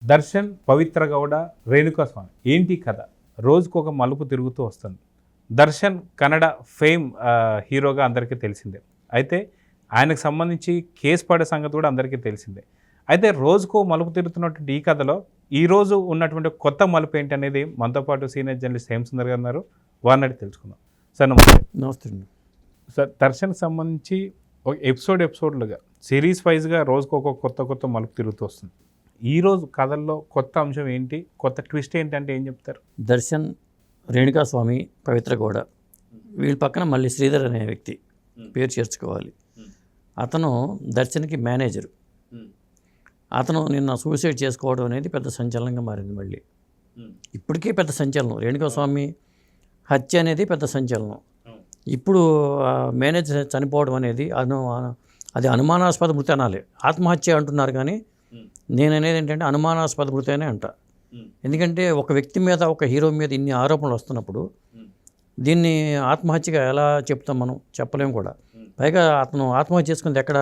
దర్శన్, పవిత్ర గౌడ, రేణుకా స్వామి ఏంటి కథ? రోజుకొక మలుపు తిరుగుతూ వస్తుంది. దర్శన్ కన్నడ ఫేమ్ హీరోగా అందరికీ తెలిసిందే. అయితే ఆయనకు సంబంధించి కేసు పడే సంగతి కూడా అందరికీ తెలిసిందే. అయితే రోజుకో మలుపు తిరుగుతున్నటువంటి ఈ కథలో ఈరోజు ఉన్నటువంటి కొత్త మలుపు ఏంటి అనేది మనతో పాటు సీనియర్ జర్నలిస్ట్ హేమసుందర్ గారు ఉన్నారు. వారిని అడిగి తెలుసుకుందాం. సార్ నమస్తే. నమస్తే అండి. సార్, దర్శన్కి సంబంధించి ఒక ఎపిసోడ్లుగా సిరీస్ వైజ్గా రోజుకు ఒక కొత్త మలుపు తిరుగుతూ వస్తుంది. ఈరోజు కథల్లో కొత్త అంశం ఏంటి, కొత్త ట్విస్ట్ ఏంటంటే ఏం చెప్తారు? దర్శన్, రేణుకా స్వామి, పవిత్ర గౌడ వీళ్ళ పక్కన మళ్ళీ శ్రీధర్ అనే వ్యక్తి పేరు చేర్చుకోవాలి. అతను దర్శన్కి మేనేజరు. అతను నిన్న సూసైడ్ చేసుకోవడం అనేది పెద్ద సంచలనంగా మారింది. మళ్ళీ ఇప్పటికే పెద్ద సంచలనం. రేణుకా స్వామి హత్య అనేది పెద్ద సంచలనం. ఇప్పుడు మేనేజర్ చనిపోవడం అనేది అది అనుమానాస్పద మృతి అనాలి. ఆత్మహత్య అంటున్నారు కానీ నేననేది ఏంటంటే అనుమానాస్పద మృతి అనే అంట. ఎందుకంటే ఒక వ్యక్తి మీద, ఒక హీరో మీద ఇన్ని ఆరోపణలు వస్తున్నప్పుడు దీన్ని ఆత్మహత్యగా ఎలా చెప్తాం? మనం చెప్పలేము కూడా. పైగా అతను ఆత్మహత్య చేసుకుంది ఎక్కడ?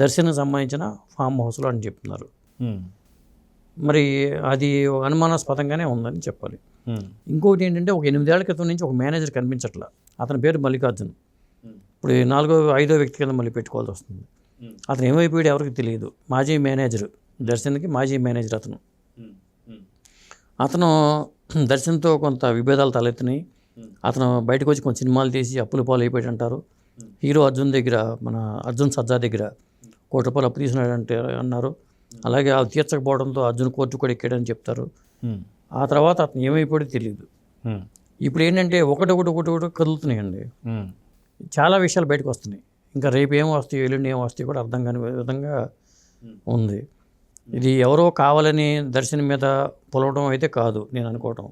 దర్శనం సంబంధించిన ఫామ్ హౌస్లో అని చెప్తున్నారు. మరి అది అనుమానాస్పదంగానే ఉందని చెప్పాలి. ఇంకోటి ఏంటంటే ఒక 8 ఏళ్ల క్రితం నుంచి ఒక మేనేజర్ కనిపించట్లా. అతని పేరు మల్లికార్జున్. ఇప్పుడు 4వ 5వ వ్యక్తి కింద మళ్ళీ పెట్టుకోవాల్సి వస్తుంది. అతను ఏమైపోయాడు ఎవరికి తెలియదు. మాజీ మేనేజర్, దర్శన్కి మాజీ మేనేజర్ అతను దర్శన్తో కొంత విభేదాలు తలెత్తినాయి. అతను బయటకు వచ్చి కొంచెం సినిమాలు తీసి అప్పుల పాలు అయిపోయాడు అంటారు. హీరో అర్జున్ దగ్గర, మన అర్జున్ సజ్జా దగ్గర ₹1 కోటి అప్పు తీసినాడంటే అన్నారు. అలాగే అవి తీర్చకపోవడంతో అర్జున్ కోర్టు కూడా ఎక్కాడని చెప్తారు. ఆ తర్వాత అతను ఏమైపోయాడో తెలియదు. ఇప్పుడు ఏంటంటే ఒకటి కదులుతున్నాయండి. చాలా విషయాలు బయటకు వస్తున్నాయి. ఇంకా రేపు ఏం వస్తాయి, ఎల్లుండి ఏం వస్తాయి కూడా అర్థం కాని విధంగా ఉంది. ఇది ఎవరో కావాలని దర్శనం మీద పొలవడం అయితే కాదు నేను అనుకోవటం.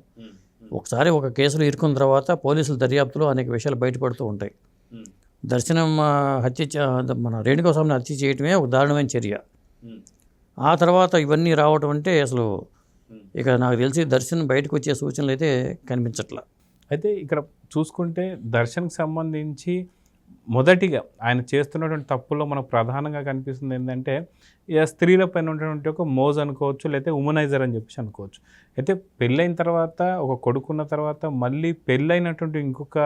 ఒకసారి ఒక కేసులో ఇరుకున్న తర్వాత పోలీసుల దర్యాప్తులో అనేక విషయాలు బయటపడుతూ ఉంటాయి. దర్శనం మన రేణుకా స్వామిని హత్య చేయటమే ఒక దారుణమైన చర్య. ఆ తర్వాత ఇవన్నీ రావటం అంటే అసలు ఇక నాకు తెలిసి దర్శనం బయటకు వచ్చే సూచనలు అయితే కనిపించట్లా. అయితే ఇక్కడ చూసుకుంటే దర్శన్కి సంబంధించి మొదటిగా ఆయన చేస్తున్నటువంటి తప్పుల్లో మనకు ప్రధానంగా కనిపిస్తుంది ఏంటంటే స్త్రీల పైన ఉన్నటువంటి ఒక మోజ్ అనుకోవచ్చు, లేకపోతే ఉమనైజర్ అని చెప్పేసి అనుకోవచ్చు. అయితే పెళ్ళైన తర్వాత, ఒక కొడుకున్న తర్వాత మళ్ళీ పెళ్ళైనటువంటి ఇంకొక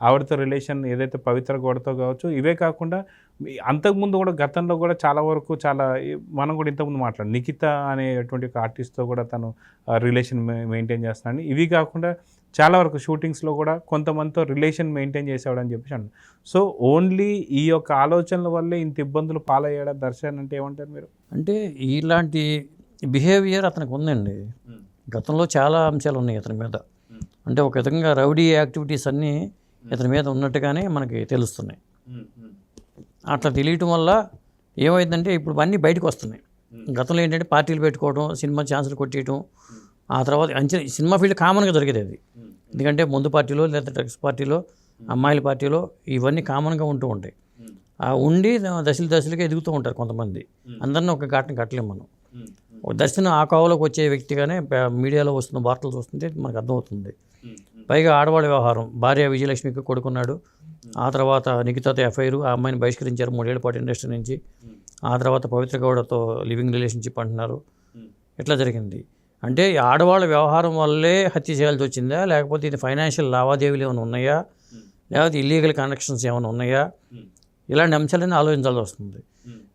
ఆవిడతో రిలేషన్ ఏదైతే పవిత్ర గౌడతో కావచ్చు, ఇవే కాకుండా అంతకుముందు కూడా గతంలో కూడా చాలా వరకు మనం కూడా ఇంతకుముందు మాట్లాడు నిఖిత అనేటువంటి ఒక ఆర్టిస్ట్తో కూడా తను రిలేషన్ మెయింటైన్ చేస్తున్నాడని, ఇవి కాకుండా చాలా వరకు షూటింగ్స్లో కూడా కొంతమందితో రిలేషన్ మెయింటైన్ చేసేవాడని చెప్పేసి అన్నాడు. సో ఓన్లీ ఈ యొక్క ఆలోచనల వల్లే ఇంత ఇబ్బందులు పాలయ్యాడా దర్శన్ అంటే ఏమంటారు మీరు? అంటే ఇలాంటి బిహేవియర్ అతనికి ఉందండి. గతంలో చాలా అంశాలు ఉన్నాయి అతని మీద. అంటే ఒక విధంగా రౌడీ యాక్టివిటీస్ అన్నీ ఇతని మీద ఉన్నట్టుగానే మనకి తెలుస్తున్నాయి. అట్లా తెలియటం వల్ల ఏమైందంటే ఇప్పుడు అన్నీ బయటకు వస్తున్నాయి. గతంలో ఏంటంటే పార్టీలు పెట్టుకోవడం, సినిమా ఛాన్సులు కొట్టేయటం, ఆ తర్వాత సినిమా ఫీల్డ్ కామన్గా జరిగేది అది. ఎందుకంటే ముందు పార్టీలో లేదా డ్రగ్స్ పార్టీలో, అమ్మాయిల పార్టీలో ఇవన్నీ కామన్గా ఉంటూ ఉంటాయి. ఉండి దశలుగా ఎదుగుతూ ఉంటారు కొంతమంది. అందరినీ ఒక ఘాటను కట్టలేము మనం. దర్శనం ఆ కావులోకి వచ్చే వ్యక్తిగానే మీడియాలో వస్తున్న వార్తలు చూస్తుంటే మనకు అర్థమవుతుంది. పైగా ఆడవాళ్ళ వ్యవహారం, భార్య విజయలక్ష్మికి కొడుకున్నాడు. ఆ తర్వాత నిఖితతో ఎఫ్ఐఆర్, ఆ అమ్మాయిని బహిష్కరించారు 3 ఏళ్ల పాటు ఇండస్ట్రీ నుంచి. ఆ తర్వాత పవిత్ర గౌడతో లివింగ్ రిలేషన్షిప్ అంటున్నారు. ఇట్లా జరిగింది. అంటే ఆడవాళ్ళ వ్యవహారం వల్లే హత్య చేయాల్సి వచ్చిందా, లేకపోతే ఇది ఫైనాన్షియల్ లావాదేవీలు ఏమైనా ఉన్నాయా, లేకపోతే ఇల్లీగల్ కనెక్షన్స్ ఏమైనా ఉన్నాయా, ఇలాంటి అంశాలన్నీ ఆలోచించాల్సి వస్తుంది.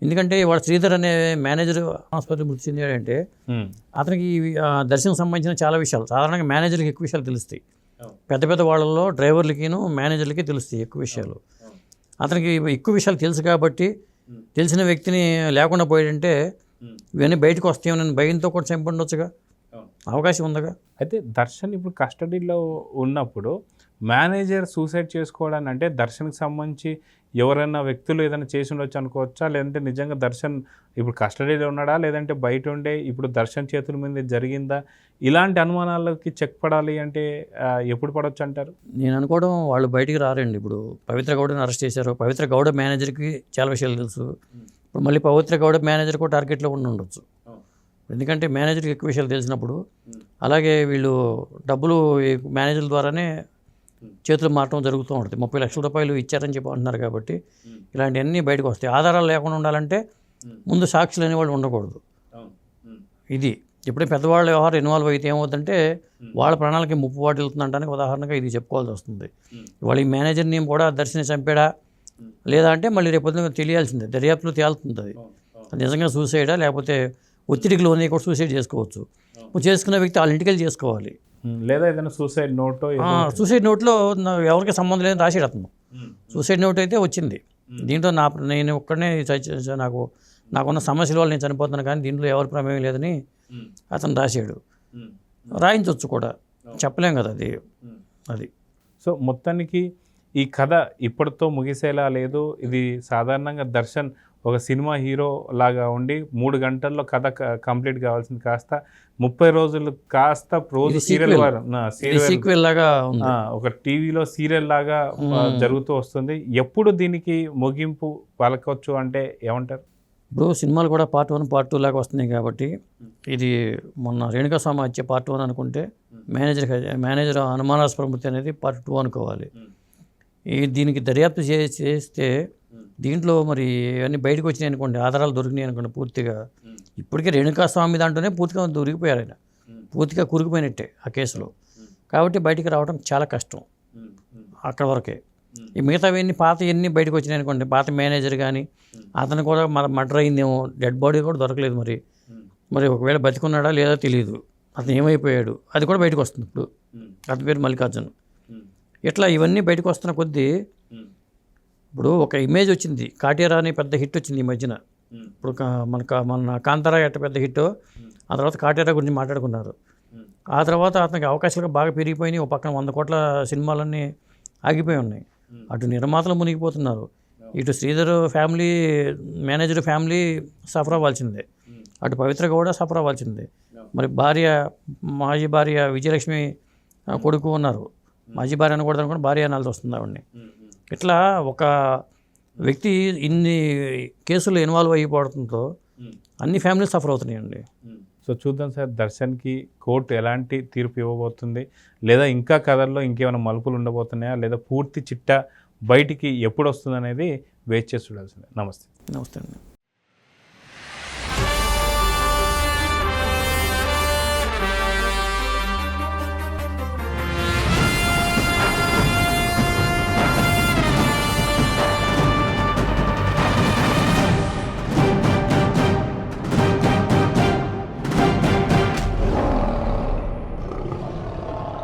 ఎందుకంటే వాడు శ్రీధర్ అనే మేనేజర్ ఆసుపత్రి మృతి చెందాడంటే అతనికి దర్శనం సంబంధించిన చాలా విషయాలు, సాధారణంగా మేనేజర్కి ఎక్కువ విషయాలు తెలుస్తాయి. పెద్ద వాళ్ళలో డ్రైవర్లకిను మేనేజర్లకి తెలుస్తాయి ఎక్కువ విషయాలు. అతనికి ఎక్కువ విషయాలు తెలుసు కాబట్టి తెలిసిన వ్యక్తిని లేకుండా పోయాడంటే ఇవన్నీ బయటకు వస్తాయని భయంతో కూడా చంపండొచ్చుగా, అవకాశం ఉందిగా. అయితే దర్శన్ ఇప్పుడు కస్టడీలో ఉన్నప్పుడు మేనేజర్ సూసైడ్ చేసుకోవడానికి అంటే దర్శన్కి సంబంధించి ఎవరైనా వ్యక్తులు ఏదైనా చేసి ఉండొచ్చు అనుకోవచ్చా, లేదంటే నిజంగా దర్శన్ ఇప్పుడు కస్టడీలో ఉన్నాడా, లేదంటే బయట ఉండే ఇప్పుడు దర్శన్ చేతుల మీద జరిగిందా? ఇలాంటి అనుమానాలకి చెక్ పడాలి అంటే ఎప్పుడు పడవచ్చు అంటారు? నేను అనుకోవడం వాళ్ళు బయటికి రారండి. ఇప్పుడు పవిత్ర గౌడని అరెస్ట్ చేశారు. పవిత్ర గౌడ మేనేజర్కి చాలా విషయాలు తెలుసు. ఇప్పుడు మళ్ళీ పవిత్ర గౌడ మేనేజర్ కూడా టార్గెట్లో ఉండొచ్చు. ఎందుకంటే మేనేజర్కి ఎక్కువ విషయాలు తెలిసినప్పుడు, అలాగే వీళ్ళు డబ్బులు మేనేజర్ల ద్వారానే చేతులు మారటం జరుగుతూ ఉంటుంది. 30 లక్షల రూపాయలు ఇచ్చారని చెప్పి అంటున్నారు కాబట్టి ఇలాంటివన్నీ బయటకు వస్తాయి. ఆధారాలు లేకుండా ఉండాలంటే ముందు సాక్షులు అనేవాళ్ళు ఉండకూడదు. ఇది ఎప్పుడే పెద్దవాళ్ళ వ్యవహారం ఇన్వాల్వ్ అయితే ఏమవుతుందంటే వాళ్ళ ప్రాణాలకి ముప్పు వాటి వెళ్తుందంటానికి ఉదాహరణగా ఇది చెప్పుకోవాల్సి వస్తుంది. వాళ్ళ ఈ మేనేజర్ని కూడా దర్శనం చంపాడా లేదా అంటే మళ్ళీ రేపొద్దున తెలియాల్సిందే, దర్యాప్తులో తేలుతుంది అది నిజంగా సూసైడా లేకపోతే ఒత్తిడికి లోనే కూడా సూసైడ్ చేసుకోవచ్చు. చేసుకున్న వ్యక్తి వాళ్ళ ఇంటికి వెళ్ళి చేసుకోవాలి. లేదా ఏదైనా సూసైడ్ నోట్, సూసైడ్ నోట్లో ఎవరికి సంబంధం లేదని రాసాడు అతను. సూసైడ్ నోట్ అయితే వచ్చింది. దీంట్లో నేను ఒక్కడనే నాకున్న సమస్యల వల్ల నేను చనిపోతున్నాను కానీ దీంట్లో ఎవరి ప్రమేయం లేదని అతను రాశాడు. రాయించవచ్చు కూడా, చెప్పలేం కదా అది. సో మొత్తానికి ఈ కథ ఇప్పటితో ముగిసేలా లేదు. ఇది సాధారణంగా దర్శన్ ఒక సినిమా హీరో లాగా ఉండి 3 గంటల్లో కథ కంప్లీట్ కావాల్సింది కాస్త 30 రోజులు కాస్త రోజు సీరియల్ లాగా ఒక టీవీలో సీరియల్ లాగా జరుగుతూ వస్తుంది. ఎప్పుడు దీనికి ముగింపు పలకొచ్చు అంటే ఏమంటారు? ఇప్పుడు సినిమాలు కూడా పార్ట్ 1 పార్ట్ 2 లాగా వస్తున్నాయి కాబట్టి ఇది మొన్న రేణుకాస్వామి హత్య పార్ట్ 1 అనుకుంటే మేనేజర్ అనుమానాస్పద మృతి అనేది పార్ట్ 2 అనుకోవాలి. దీనికి దర్యాప్తు చేస్తే దీంట్లో మరి ఇవన్నీ బయటకు వచ్చినాయి అనుకోండి, ఆధారాలు దొరికినాయి అనుకోండి పూర్తిగా, ఇప్పటికే రేణుకాస్వామి దాంట్లోనే పూర్తిగా దొరికిపోయారు ఆయన, పూర్తిగా కురికిపోయినట్టే ఆ కేసులో. కాబట్టి బయటికి రావడం చాలా కష్టం అక్కడ వరకే. ఈ మిగతావన్నీ పాతవన్నీ బయటకు వచ్చినాయి అనుకోండి, పాత మేనేజర్ కానీ అతను కూడా మర్డర్ అయిందేమో, డెడ్ బాడీ కూడా దొరకలేదు, మరి ఒకవేళ బతికున్నాడా లేదా తెలియదు, అతను ఏమైపోయాడు అది కూడా బయటకు వస్తుంది. ఇప్పుడు అతని పేరు మల్లికార్జున్. ఇట్లా ఇవన్నీ బయటకు వస్తున్న కొద్దీ ఇప్పుడు ఒక ఇమేజ్ వచ్చింది, కాటేరా అని పెద్ద హిట్ వచ్చింది ఈ మధ్యన. ఇప్పుడు మన కాంతారా ఎట్ట పెద్ద హిట్, ఆ తర్వాత కాటేరా గురించి మాట్లాడుకున్నారు. ఆ తర్వాత అతనికి అవకాశాలు బాగా పెరిగిపోయినాయి. ఒక పక్కన 100 కోట్ల సినిమాలన్నీ ఆగిపోయి ఉన్నాయి. అటు నిర్మాతలు మునిగిపోతున్నారు, ఇటు Sridhar family manager family suffer అవ్వాల్సిందే, అటు పవిత్ర కూడా సఫర్ అవ్వాల్సిందే. మరి మాజీ భార్య విజయలక్ష్మి కొడుకు ఉన్నారు, మాజీ భార్య అనకూడదు అనుకోండి, భార్య అనాల్సి వస్తుంది ఆవిడని. ఇట్లా ఒక వ్యక్తి ఇన్ని కేసులు ఇన్వాల్వ్ అయిపోవడంతో అన్ని ఫ్యామిలీస్ సఫర్ అవుతున్నాయండి. సో చూద్దాం సార్, దర్శన్కి కోర్టు ఎలాంటి తీర్పు ఇవ్వబోతుంది, లేదా ఇంకా కథల్లో ఇంకేమైనా మలుపులు ఉండబోతున్నాయా, లేదా పూర్తి చిట్టా బయటికి ఎప్పుడు వస్తుంది అనేది వేచి చేసి చూడాల్సిందే. నమస్తే. నమస్తే అండి.